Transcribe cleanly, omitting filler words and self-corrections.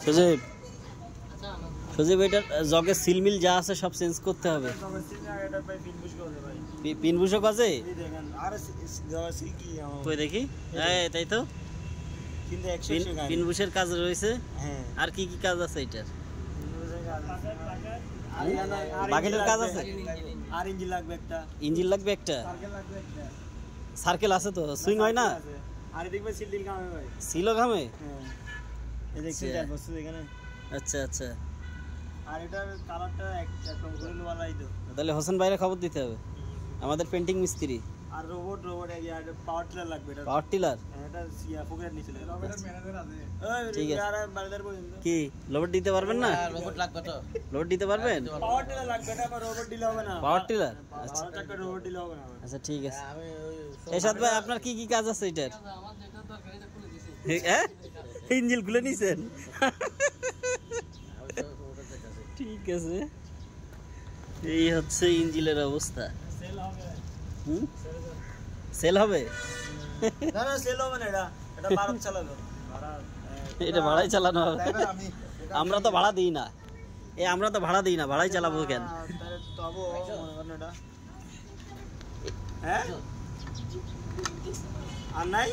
সজীব সজীব এটার জগে সিলমিল যা আছে সব চেঞ্জ করতে হবে। পিন বুশক আছে কই দেখি, তাই তো পিন বুশের কাজ রয়েছে। আর কি কি কাজ আছে এটার? বাকেটের কাজ আছে, আর ইঞ্জিন লাগবে একটা, ইঞ্জিন লাগবে একটা, সার্কেল আছে তো, সুইং হয় না? আর দেখবে সিল দিল ঘামে ভাই, সিলও ঘামে। এই দেখছেন চার বছর এখানে। আচ্ছা আচ্ছা, আর এটার কালারটা একদম গোলওয়ালাই তো। তাহলে হোসেন ভাইরা খবর দিতে হবে, আমাদের পেন্টিং মিস্ত্রি। আর রোবট এটা পাওয়ার টিলার লাগবে, এটা পাওয়ার টিলার, এটা পকেট নিচে রোবটের ম্যানেজার আছে। ঠিক আছে, আর বাজার পর্যন্ত কি রোবট দিতে পারবেন না? রোবট লাগবে তো, রোবট দিতে পারবেন? পাওয়ার টিলার লাগবে, এটা আবার রোবট দিলে হবে না। পাওয়ার টিলার, আচ্ছা একটা রোবট দিলে হবে না। আচ্ছা ঠিক আছে। আমি এরশাদ ভাই আপনার কি কি কাজ আছে এটার? আমার যেটা দরকার এটা খুলে দিছি। হ্যাঁ, ইঞ্জিন খুলে নিছেন? ঠিক আছে, এই হচ্ছে ইঞ্জিনের অবস্থা। সেল হবে, সেল হবে? না না সেল হবে না, এটা ভাড়া চালাবে, এটা ভাড়াই চালানো হবে? আমরা তো ভাড়া দিই না, আমরা তো ভাড়া দিই না, ভাড়াই চালাবো কেন? তবু মনে করেন এটা, হ্যাঁ আর নাই।